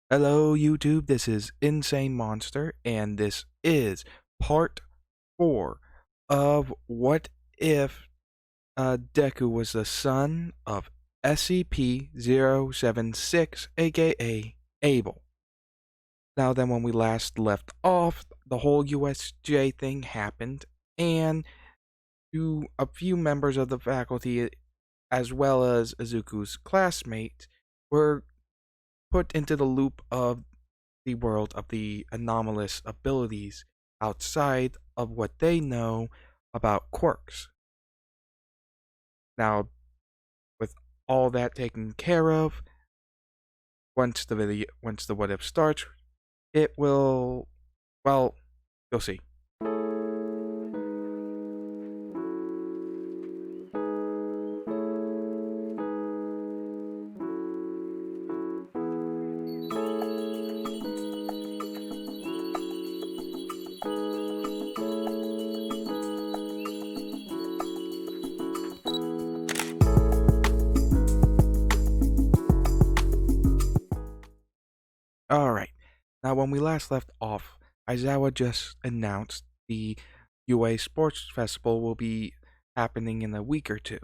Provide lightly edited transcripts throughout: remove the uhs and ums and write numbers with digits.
Hello, YouTube. This is Insane Monster, and this is part 4 of What If Deku was the son of SCP-076, aka Abel. Now then, when we last left off, the whole USJ thing happened, and a few members of the faculty, as well as Izuku's classmates, were put into the loop of the world of the anomalous abilities outside of what they know about quirks. Now, with all that taken care of, once the what if starts, it will, well, you'll see. Alright, now when we last left off, Aizawa just announced the UA Sports Festival will be happening in a week or two.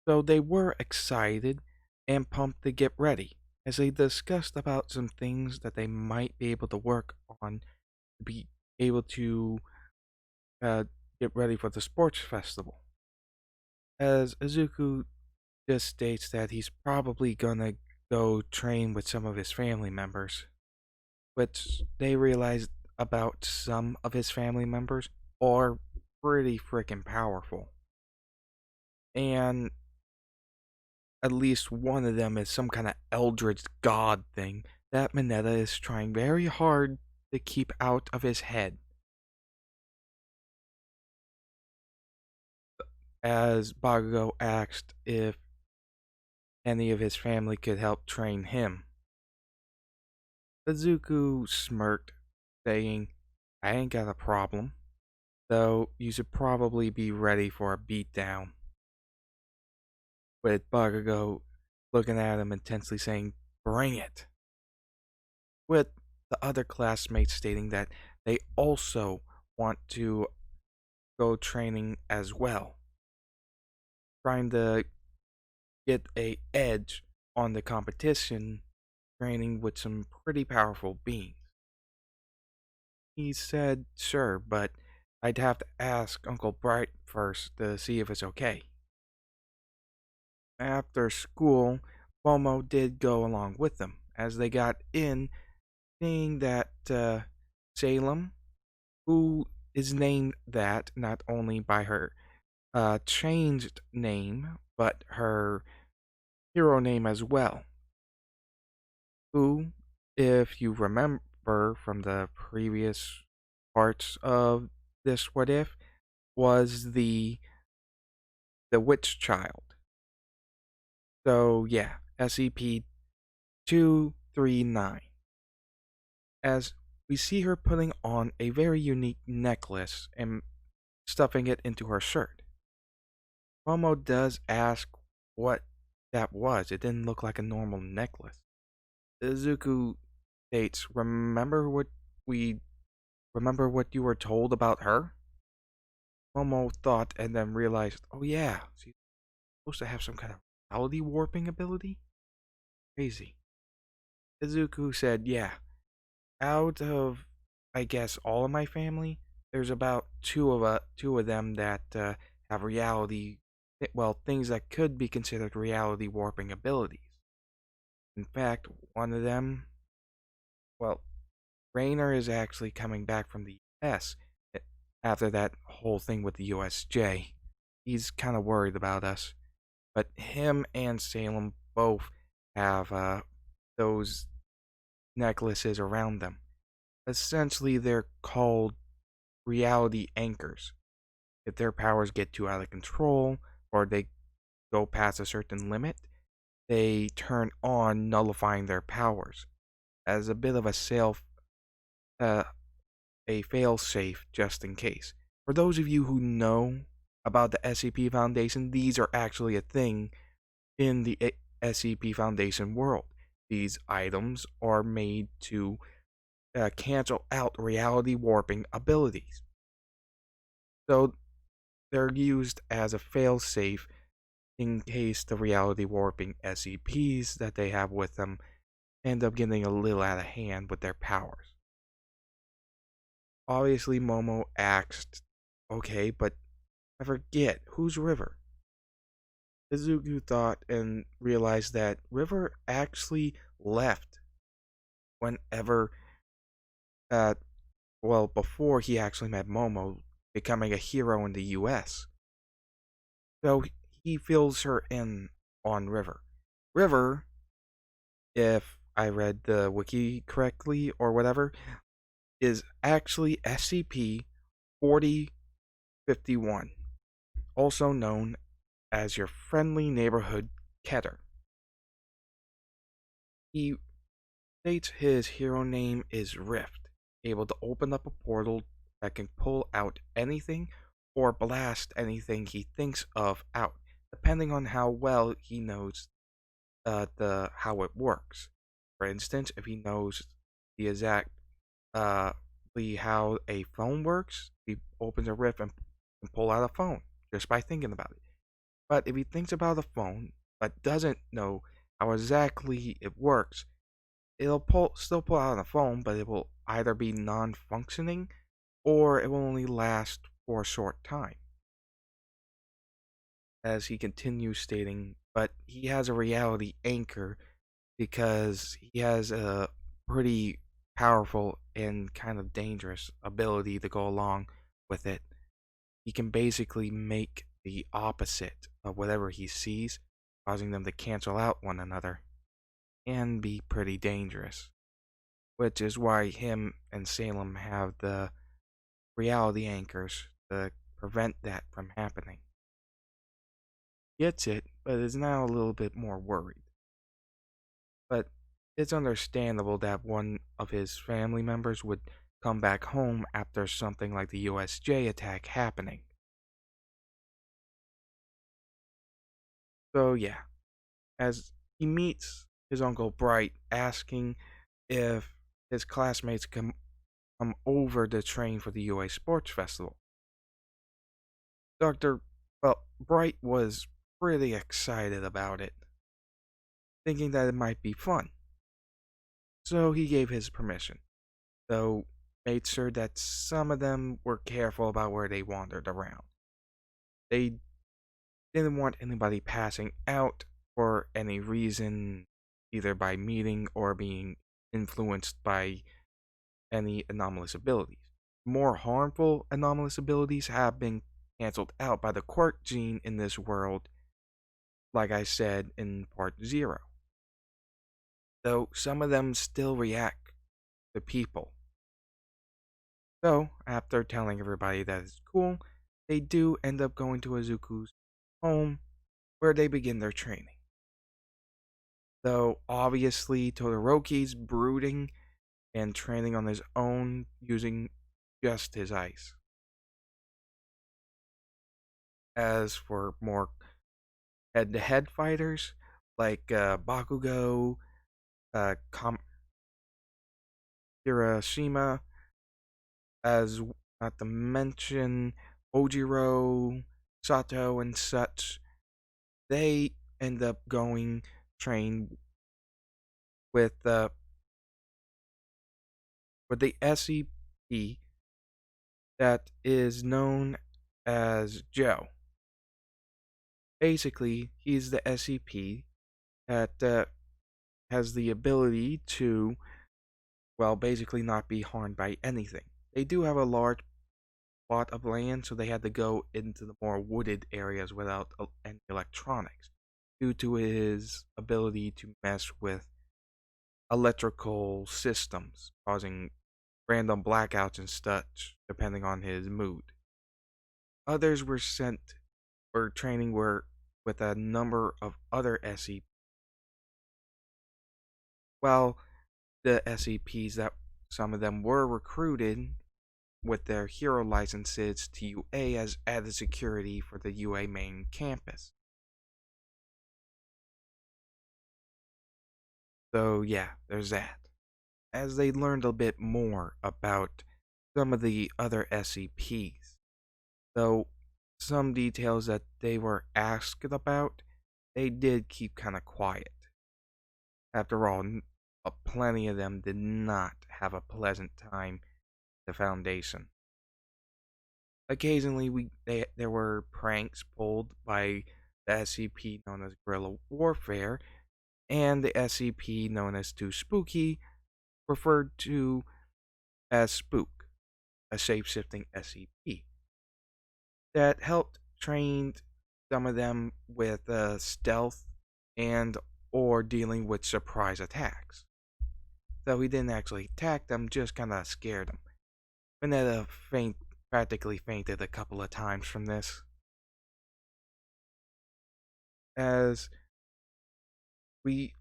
So they were excited and pumped to get ready, as they discussed about some things that they might be able to work on to be able to uh, get ready for the sports festival. As Izuku just states that he's probably gonna go train with some of his family members, which they realized about some of his family members are pretty freaking powerful. And at least one of them is some kind of eldritch god thing that Mineta is trying very hard to keep out of his head. As Bakugo asked if any of his family could help train him, Izuku smirked, saying, "I ain't got a problem, though you should probably be ready for a beatdown." With Bakugo looking at him intensely saying, "Bring it." With the other classmates stating that they also want to go training as well, trying to get a edge on the competition, training with some pretty powerful beings. He said, "Sure, but I'd have to ask Uncle Bright first to see if it's okay." After school, Momo did go along with them, as they got in, seeing that Salem, who is named that not only by her changed name, but her hero name as well, who, if you remember from the previous parts of this what if, was the witch child. So yeah, SCP-239. As we see her putting on a very unique necklace and stuffing it into her shirt. Momo does ask what that was. It didn't look like a normal necklace. Izuku states, we remember what you were told about her?" Momo thought and then realized, oh yeah, she's supposed to have some kind of reality warping ability? Crazy. Izuku said, yeah, out of, I guess, all of my family, there's about two of them that have things that could be considered reality warping abilities. In fact, one of them, well, Rainer is actually coming back from the US after that whole thing with the USJ. He's kind of worried about us. But him and Salem both have those necklaces around them. Essentially, they're called reality anchors. If their powers get too out of control or they go past a certain limit, they turn on, nullifying their powers as a bit of uh, a fail-safe just in case. For those of you who know about the SCP Foundation, these are actually a thing in the SCP Foundation world. these items are made to cancel out reality warping abilities. So they're used as a failsafe in case the reality warping SCPs that they have with them end up getting a little out of hand with their powers. Obviously, Momo asked, okay, but I forget, who's River? Izuku thought and realized that River actually left whenever, uh, before he actually met Momo, becoming a hero in the US. So he fills her in on River. River, if I read the wiki correctly or whatever, is actually SCP 4051, also known as your friendly neighborhood Keter. He states his hero name is Rift, able to open up a portal that can pull out anything or blast anything he thinks of out, depending on how well he knows the how it works. For instance, if he knows the exact how a phone works, he opens a rift and can pull out a phone just by thinking about it. But if he thinks about a phone but doesn't know how exactly it works, it'll still pull out a phone, but it will either be non-functioning or it will only last for a short time. As he continues stating, but he has a reality anchor because he has a pretty powerful and kind of dangerous ability to go along with it. He can basically make the opposite of whatever he sees, causing them to cancel out one another and be pretty dangerous. Which is why him and Salem have the reality anchors to prevent that from happening. Gets it, but is now a little bit more worried. But it's understandable that one of his family members would come back home after something like the USJ attack happening. So yeah, as he meets his uncle Bright asking if his classmates can come over to train for the UA Sports Festival. Bright was pretty excited about it, thinking that it might be fun. So he gave his permission, though made sure that some of them were careful about where they wandered around. They didn't want anybody passing out for any reason, either by meeting or being influenced by any anomalous abilities. More harmful anomalous abilities have been cancelled out by the quirk gene in this world, like I said in part 0. Though some of them still react to people. So, after telling everybody that it's cool, they do end up going to Izuku's home, where they begin their training. Though, obviously, Todoroki's brooding and training on his own using just his ice. As for more head-to-head fighters, like Bakugo, Hiroshima, as not to mention Ojiro, Sato, and such, they end up going train with the SCP that is known as Joe. Basically, he's the SCP that has the ability to, basically not be harmed by anything. They do have a large plot of land, so they had to go into the more wooded areas without any electronics, due to his ability to mess with electrical systems, causing random blackouts and such, depending on his mood. Others were sent for training with a number of other SCPs. While the SCPs that some of them were recruited with their hero licenses to UA as added security for the UA main campus. So, yeah, there's that. As they learned a bit more about some of the other SCPs, though some details that they were asked about, they did keep kind of quiet. After all, plenty of them did not have a pleasant time at the Foundation. Occasionally, there were pranks pulled by the SCP known as guerrilla warfare and the SCP known as Too Spooky, referred to as Spook, a shape-shifting SCP that helped train some of them with stealth and or dealing with surprise attacks. So he didn't actually attack them, just kind of scared them. Vanetta practically fainted a couple of times from this. As we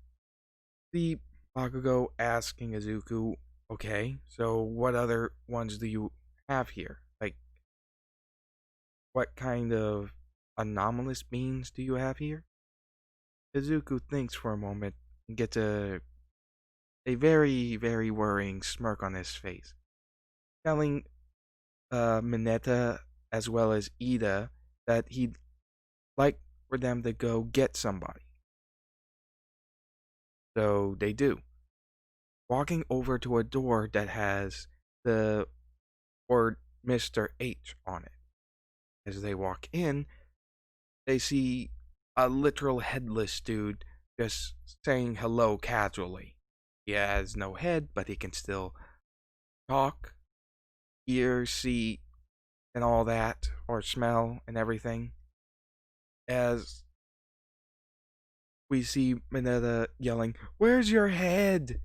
see Bakugo asking Izuku, okay, so what other ones do you have here? Like, what kind of anomalous beings do you have here? Izuku thinks for a moment and gets a very, very worrying smirk on his face, telling Mineta as well as Ida that he'd like for them to go get somebody. So they do, walking over to a door that has the word Mr. H on it. As they walk in, they see a literal headless dude just saying hello casually. He has no head, but he can still talk, hear, see, and all that, or smell and everything. As we see Mineta yelling, "Where's your head?"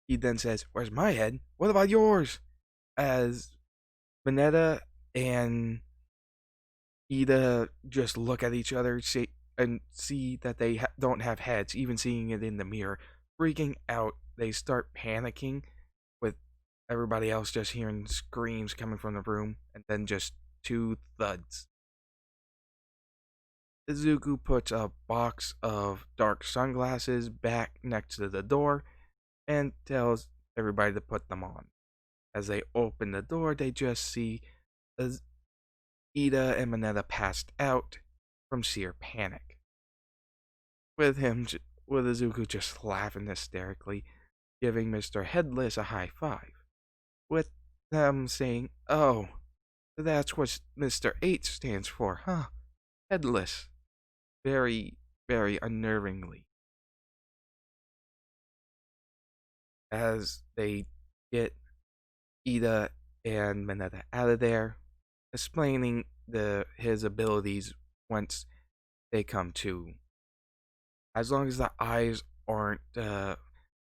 He then says, "Where's my head? What about yours?" As Mineta and Ida just look at each other and see that they don't have heads, even seeing it in the mirror. Freaking out, they start panicking, with everybody else just hearing screams coming from the room, and then just two thuds. Izuku puts a box of dark sunglasses back next to the door and tells everybody to put them on. As they open the door, they just see Ida and Mineta passed out from sheer panic. With Izuku just laughing hysterically, giving Mr. Headless a high five, with them saying, "Oh, that's what Mr. H stands for, huh? Headless." Very, very unnervingly. As they get Ida and Mineta out of there, explaining his abilities once they come to. As long as the eyes aren't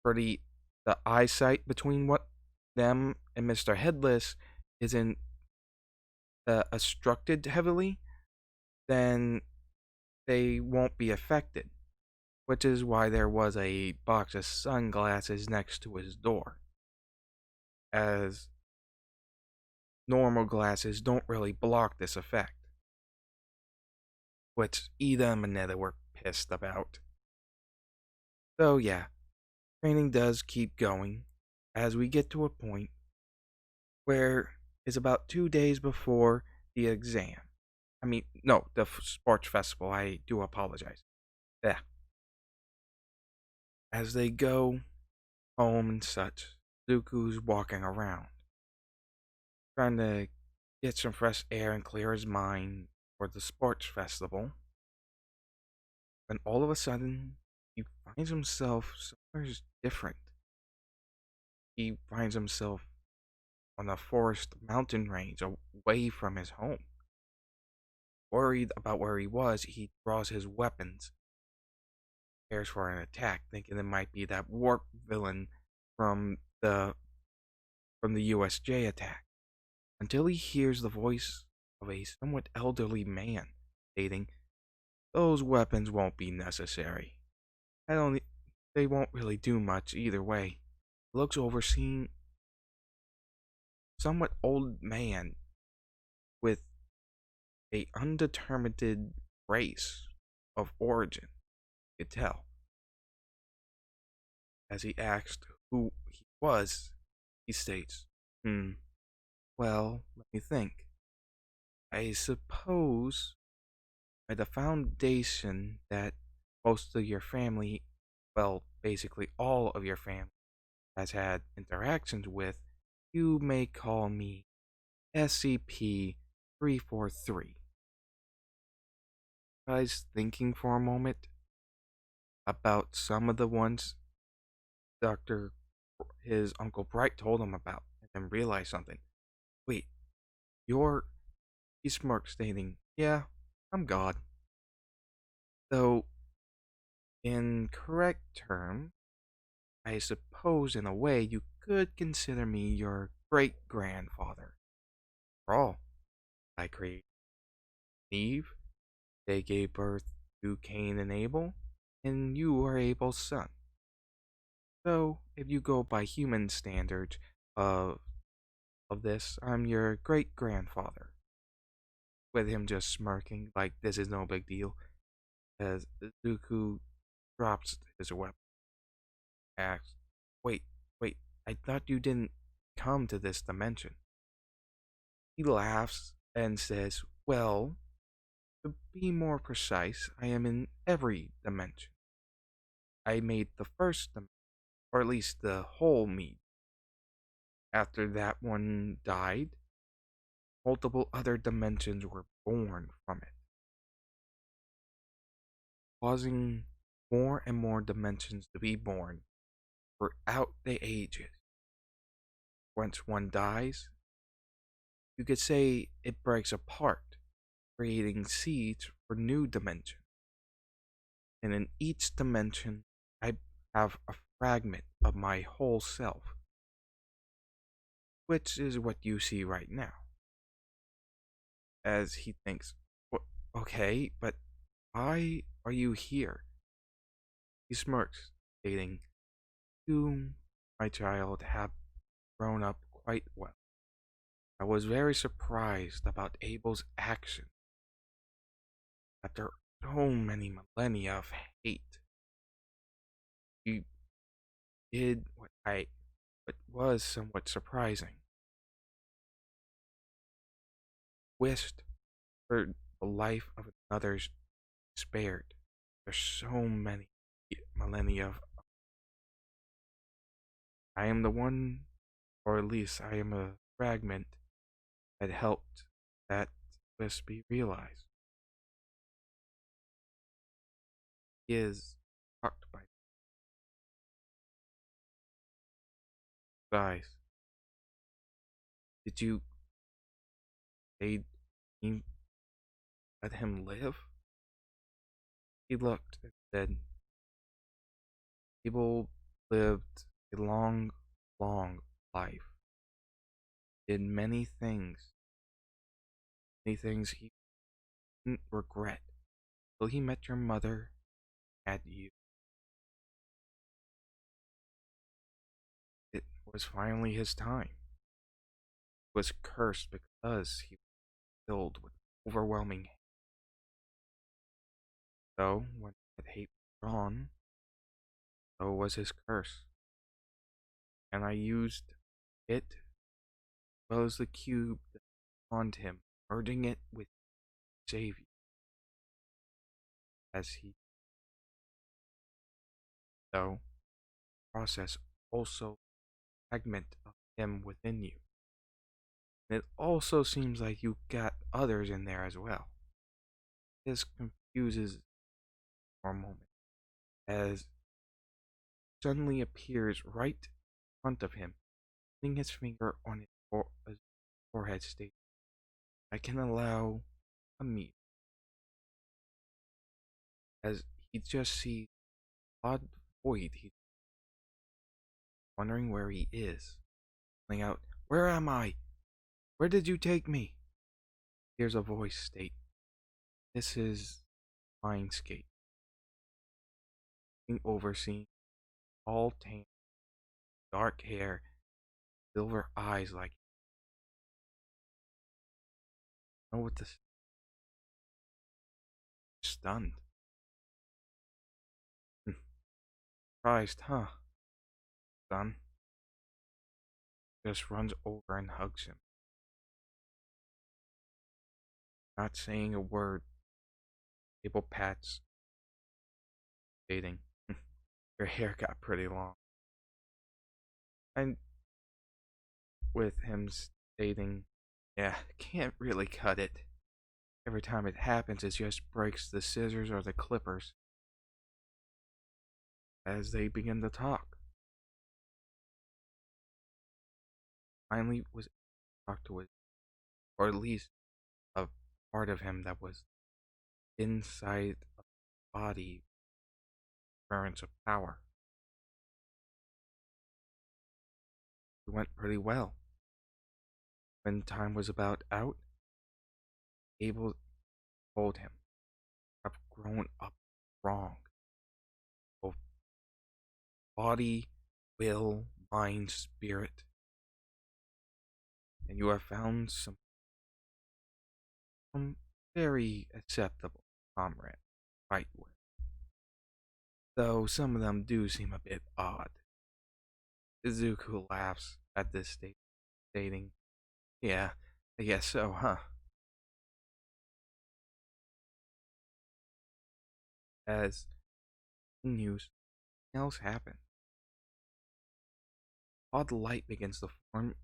pretty, the eyesight between what them and Mr. Headless isn't obstructed heavily, then they won't be affected. Which is why there was a box of sunglasses next to his door, as normal glasses don't really block this effect, which Ida and Mineta were pissed about. So yeah, training does keep going as we get to a point where it's about 2 days before the exam. I mean, no, the sports festival. I do apologize. Yeah. As they go home and such, Zuko's walking around, trying to get some fresh air and clear his mind for the sports festival. And all of a sudden, he finds himself somewhere different. He finds himself on a forest mountain range away from his home. Worried about where he was, he draws his weapons, prepares for an attack, thinking it might be that warp villain from the USJ attack, until he hears the voice of a somewhat elderly man stating, "Those weapons won't be necessary. I don't. They won't really do much either way." He looks over, seeing somewhat old man with a undetermined race of origin. You could tell. As he asked who he was, he states, Hmm, well, let me think. I suppose by the foundation that most of your family, well, basically all of your family, has had interactions with, you may call me SCP 343. Guys, thinking for a moment about some of the ones Dr. his Uncle Bright told him about, and then realized something. Wait, you're. He smirked, stating, Yeah, I'm God. Though, in correct term, I suppose in a way you could consider me your great grandfather. For all, I created Eve, they gave birth to Cain and Abel, and you are Abel's son. So, if you go by human standards of of this, I'm your great grandfather. With him just smirking like this is no big deal, as Dooku drops his weapon, asks, Wait, wait, I thought you didn't come to this dimension. He laughs and says, Well, to be more precise, I am in every dimension. I made the first dimension, or at least the whole me. After that one died, multiple other dimensions were born from it, causing more and more dimensions to be born throughout the ages. Once one dies, you could say it breaks apart, creating seeds for new dimensions. And in each dimension, I have a fragment of my whole self, which is what you see right now. As he thinks, Okay, but why are you here? He smirks, stating, You, my child, have grown up quite well. I was very surprised about Abel's action after so many millennia of hate. He did what was somewhat surprising. Wished for the life of another's spared. There's so many millennia of. I am the one, or at least I am a fragment that helped that wish be realized. He is shocked by his eyes. Did you say you let him live? He looked and said, Abel lived a long, long life. Did many things he didn't regret till he met your mother and you. It was finally his time. He was cursed because he was filled with overwhelming hate. So, when that hate was gone, so was his curse. And I used it as well as the cube that spawned him, merging it with Savior as he. So, process also fragment of him within you. And it also seems like you got others in there as well. This confuses for a moment as suddenly appears right in front of him, putting his finger on his forehead, stating, I can allow a meet as he just sees odd void. He's wondering where he is, calling out, Where am I? Where did you take me? Hears a voice state, This is Mindscape, overseeing all tan, dark hair, silver eyes like know what this stunned. Surprised, huh? son. Just runs over and hugs him, not saying a word. Abel pats, stating, "Your hair got pretty long." And with him stating, "Yeah, can't really cut it. Every time it happens, it just breaks the scissors or the clippers." As they begin to talk, finally was talked to it, or at least a part of him that was inside of the body, currents of power. It went pretty well. When time was about out, Abel told him, "I've grown up wrong. Both body, will, mind, spirit, and you have found some very acceptable comrade to fight with. Though some of them do seem a bit odd." Izuku laughs at this stating, "Yeah, I guess so, huh?" As news, something else happens. Odd light begins to form a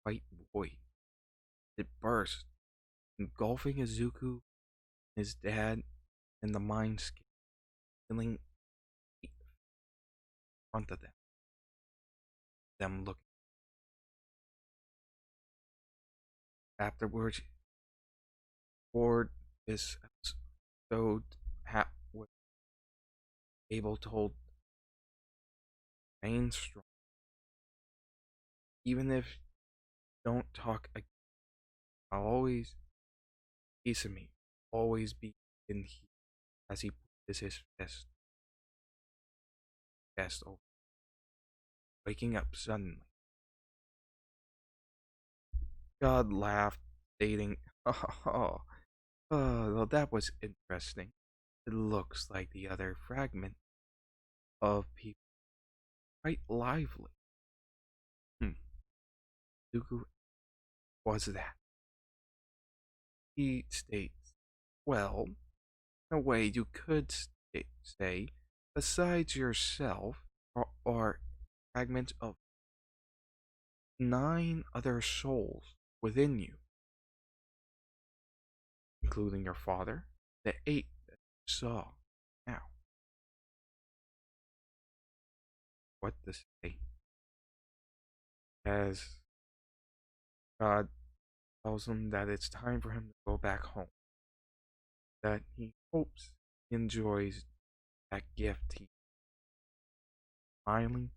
white void. It bursts, engulfing Izuku, his dad, and the mindscape, filling in front of them looking. Afterwards, for this episode, was able to hold remain strong, even if you don't talk again. I'll always, piece of me, always be in here, as he pushes his chest over, waking up suddenly. God laughed, stating, "Oh, well, that was interesting. It looks like the other fragment of people quite lively." Dooku was that. He states, "Well, in a way you could say, besides yourself, are fragments of 9 other souls within you, including your father, the 8 that you saw now." What to say? As God tells him that it's time for him to go back home, that he hopes he enjoys that gift he's smiling,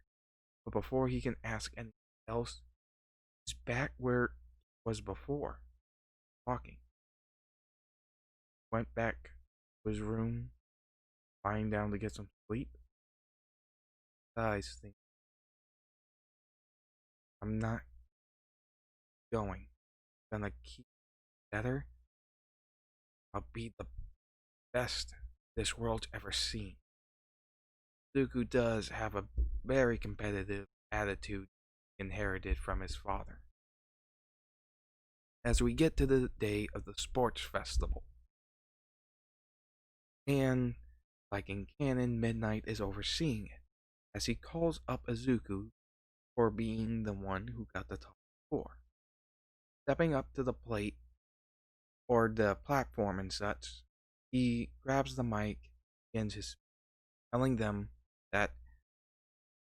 but before he can ask anything else, he's back where he was before, talking. Went back to his room, lying down to get some sleep. Guys, think, "I'm not going. I'm gonna keep better. I'll be the best this world's ever seen." Dooku does have a very competitive attitude inherited from his father. As we get to the day of the sports festival, and like in canon, Midnight is overseeing it, as he calls up Izuku for being the one who got the top score. Stepping up to the plate or the platform and such, he grabs the mic and is telling them that,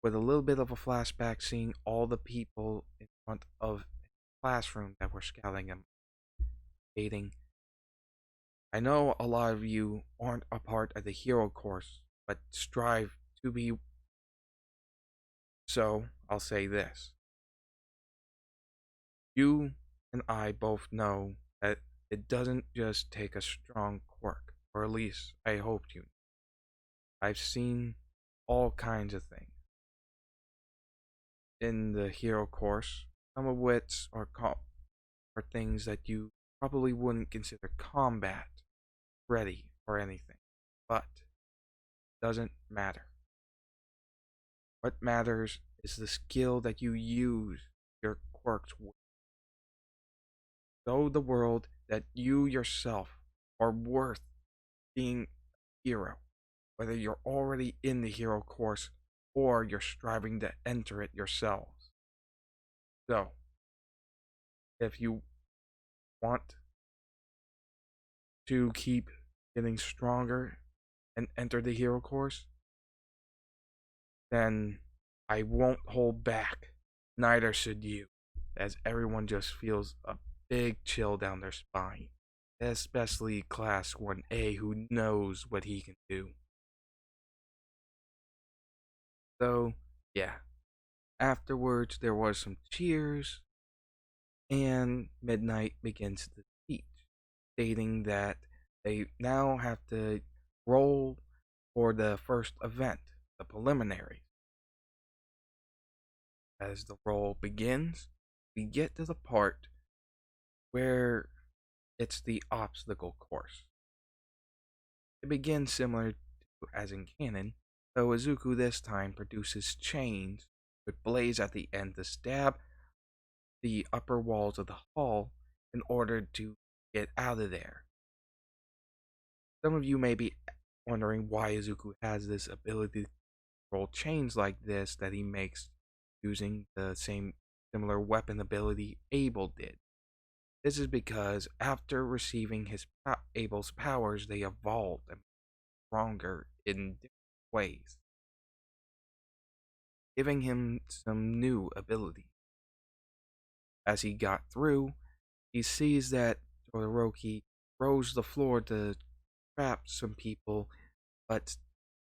with a little bit of a flashback, seeing all the people in front of the classroom that were scouting him, stating, "I know a lot of you aren't a part of the hero course, but strive to be. So I'll say this. You and I both know that it doesn't just take a strong quirk, or at least I hoped you. I've seen all kinds of things in the hero course, some of which are things that you probably wouldn't consider combat ready or anything, but it doesn't matter. What matters is the skill that you use your quirks with. Show the world that you yourself are worth being a hero, whether you're already in the hero course or you're striving to enter it yourselves. So, if you want to keep getting stronger and enter the hero course, then I won't hold back. Neither should you, as everyone just feels a big chill down their spine, especially Class 1A who knows what he can do. So, yeah. Afterwards, there was some cheers, and Midnight begins the speech, stating that they now have to roll for the first event, the preliminary. As the roll begins, we get to the part where it's the obstacle course. It begins similar to as in canon, though Izuku this time produces chains with blades at the end to stab the upper walls of the hall in order to get out of there. Some of you may be wondering why Izuku has this ability to roll chains like this that he makes using the same similar weapon ability Abel did. This is because after receiving Abel's powers, they evolved and stronger in different ways, giving him some new abilities. As he got through, he sees that Todoroki froze the floor to trap some people, but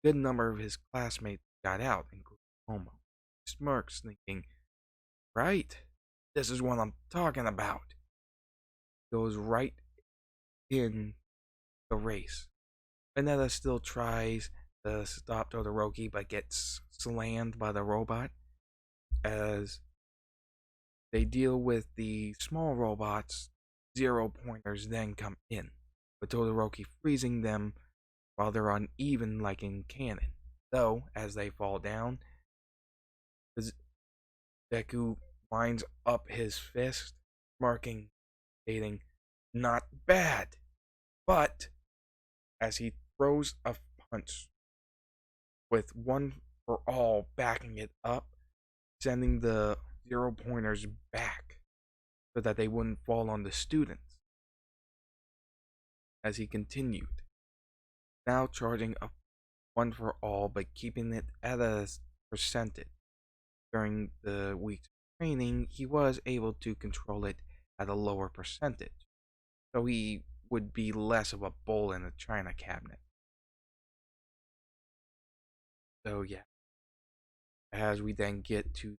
a good number of his classmates got out, including Momo. He smirks, thinking, right, this is what I'm talking about. Goes right in the race. Vanetta still tries to stop Todoroki, but gets slammed by the robot. As they deal with the small robots, 0-pointers then come in, with Todoroki freezing them while they're uneven like in canon. Though, as they fall down, deku winds up his fist, marking, stating, not bad, but as he throws a punch with one for all backing it up, sending the 0-pointers back so that they wouldn't fall on the students. As he continued, now charging a one for all but keeping it at a percentage. During the week's training, he was able to control it at a lower percentage, so he would be less of a bull in a china cabinet. So yeah, as we then get to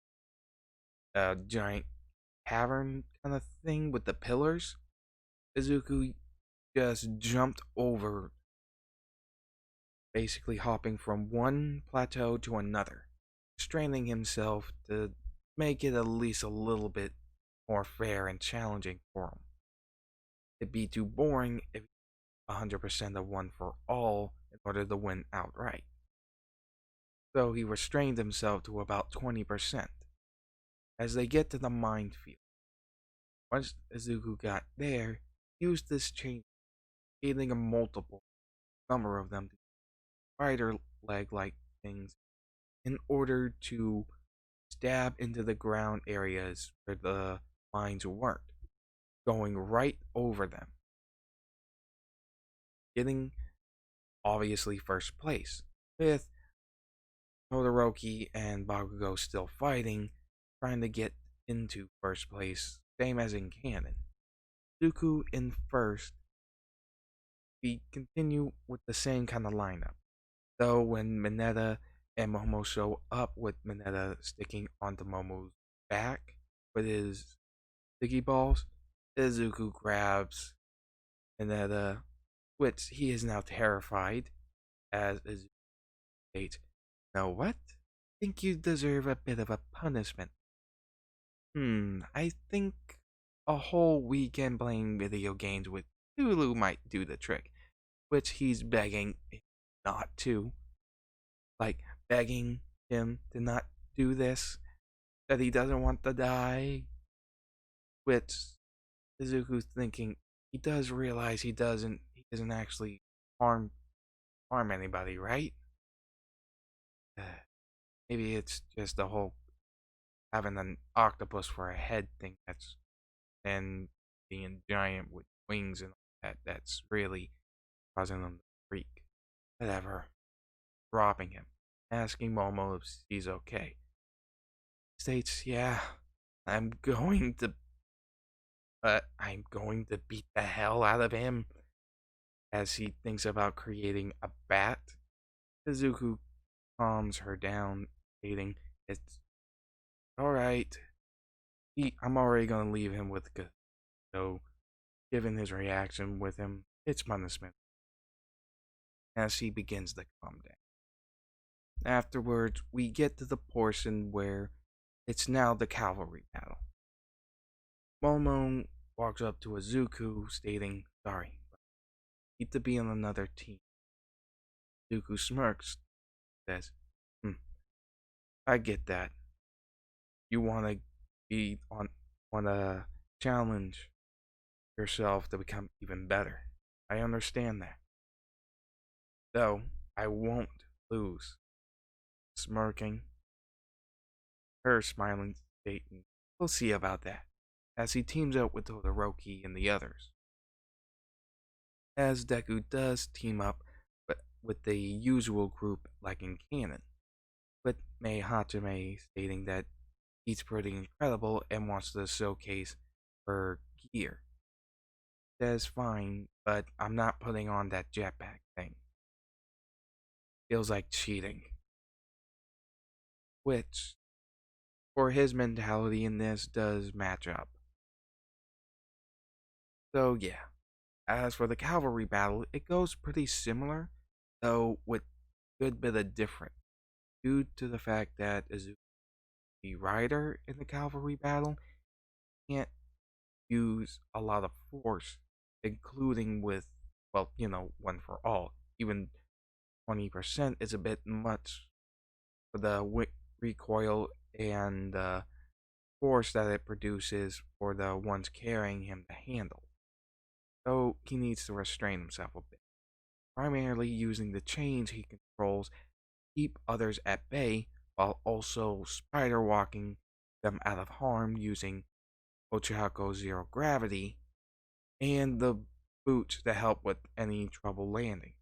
a giant cavern kind of thing with the pillars, Izuku just jumped over, basically hopping from one plateau to another, straining himself to make it at least a little bit more fair and challenging for him. It'd be too boring if 100% of one for all in order to win outright. So he restrained himself to about 20%. As they get to the minefield, once Izuku got there, he used this chain, hitting a multiple number of them to spider leg-like things in order to stab into the ground areas where the mines weren't, going right over them, getting obviously first place, with Todoroki and Bakugo still fighting, trying to get into first place, same as in canon. Dooku in first. We continue with the same kind of lineup, though when Mineta and Momo show up with Mineta sticking onto Momo's back with his sticky balls, Izuku grabs Mineta, which he is now terrified, as Izuku states, "Know what? Think you deserve a bit of a punishment. I think a whole weekend playing video games with Tulu might do the trick," which he's begging not to. Like, begging him to not do this, that he doesn't want to die, which Izuku's thinking he does realize he doesn't actually harm anybody, right? Maybe it's just the whole having an octopus for a head thing that's and being giant with wings and all that's really causing them to freak. Whatever. Dropping him. Asking Momo if he's okay. States, yeah, I'm going to I'm going to beat the hell out of him as he thinks about creating a bat. Izuku calms her down, stating, it's alright. I'm already gonna leave him with so given his reaction with him, it's punishment. As he begins to calm down. Afterwards, we get to the portion where it's now the cavalry battle. Momo walks up to Izuku, stating, sorry, but I need to be on another team. Izuku smirks, says, I get that. You wanna be wanna challenge yourself to become even better. I understand that. Though I won't lose. Smirking, her smiling, stating, we'll see about that, as he teams up with Todoroki and the others. As Deku does team up with the usual group like in canon, with Mei Hachime stating that he's pretty incredible and wants to showcase her gear. Says fine, but I'm not putting on that jetpack thing. Feels like cheating. Which, for his mentality in this, does match up. So yeah, as for the cavalry battle, it goes pretty similar, though with a good bit of difference, due to the fact that Izuku, the rider in the cavalry battle, can't use a lot of force, including with, well, one for all. Even 20% is a bit much for the recoil and force that it produces for the ones carrying him to handle. So he needs to restrain himself a bit, primarily using the chains he controls to keep others at bay while also spider walking them out of harm using Ochako Zero Gravity and the boots to help with any trouble landing,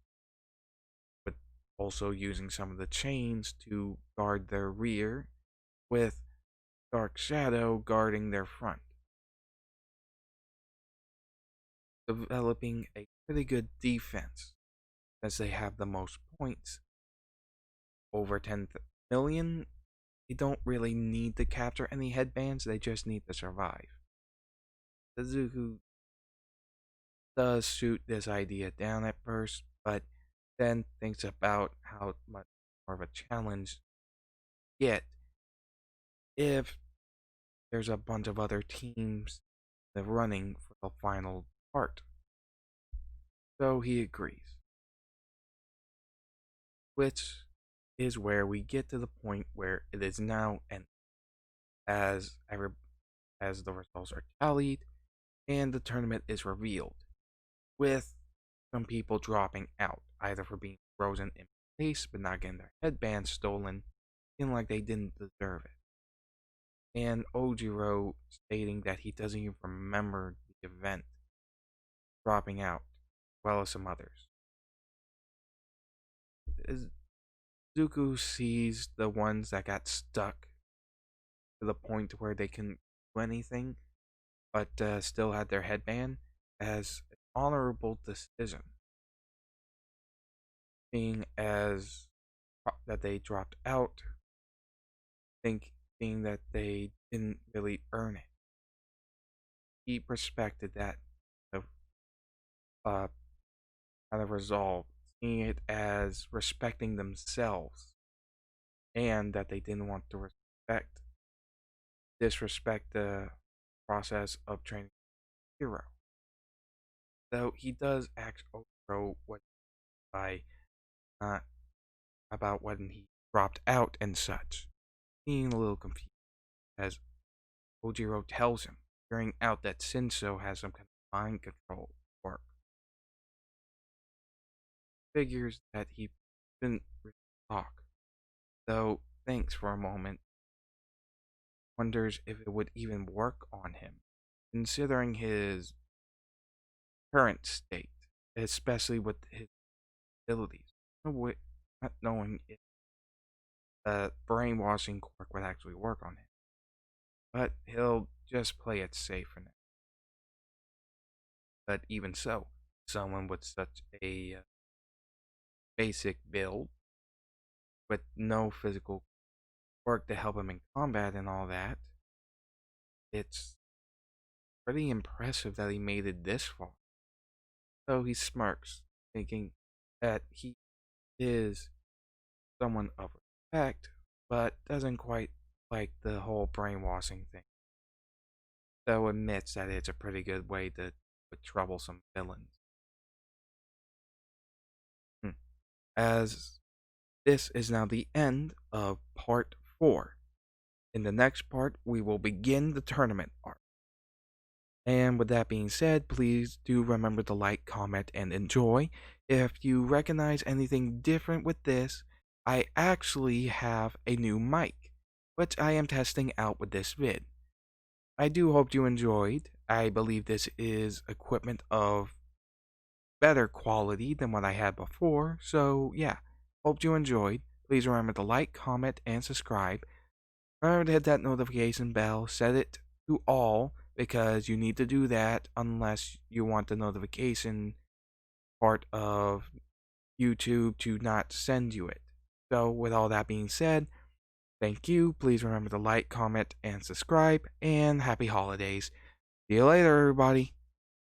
but also using some of the chains to guard their rear, with Dark Shadow guarding their front, developing a pretty good defense as they have the most points, over 10 million. They don't really need to capture any headbands, they just need to survive. Izuku does shoot this idea down at first, but then thinks about how much more of a challenge yet if there's a bunch of other teams that are running for the final part. So he agrees. Which is where we get to the point where it is now ended, as the results are tallied and the tournament is revealed, with some people dropping out, either for being frozen in place but not getting their headbands stolen, feeling like they didn't deserve it, and Ojiro stating that he doesn't even remember the event, dropping out, as well as some others. Zuko sees the ones that got stuck to the point where they couldn't do anything, but still had their headband, as an honorable decision, being as that they dropped out, being that they didn't really earn it. He respected that of uh, kind of resolve, seeing it as respecting themselves, and that they didn't want to disrespect the process of training a hero. Though he does ask Otaro what by not about when he dropped out and such, being a little confused as Ojiro tells him, figuring out that Shinso has some kind of mind control work. Figures that he didn't really talk, though thinks for a moment, wonders if it would even work on him, considering his current state, especially with his abilities. Not knowing if the brainwashing quirk would actually work on him. But he'll just play it safe for now. But even so, someone with such a basic build, with no physical work to help him in combat and all that, it's pretty impressive that he made it this far. So he smirks, thinking that he is someone of respect, but doesn't quite like the whole brainwashing thing. Though admits that it's a pretty good way to with troublesome villains. As this is now the end of part 4. In the next part, we will begin the tournament arc. And with that being said, please do remember to like, comment, and enjoy. If you recognize anything different with this, I actually have a new mic, which I am testing out with this vid. I do hope you enjoyed. I believe this is equipment of better quality than what I had before, so yeah, hope you enjoyed. Please remember to like, comment, and subscribe. Remember to hit that notification bell, set it to all, because you need to do that unless you want the notification part of YouTube to not send you it. So with all that being said, thank you. Please remember to like, comment, and subscribe, and happy holidays. See you later, everybody.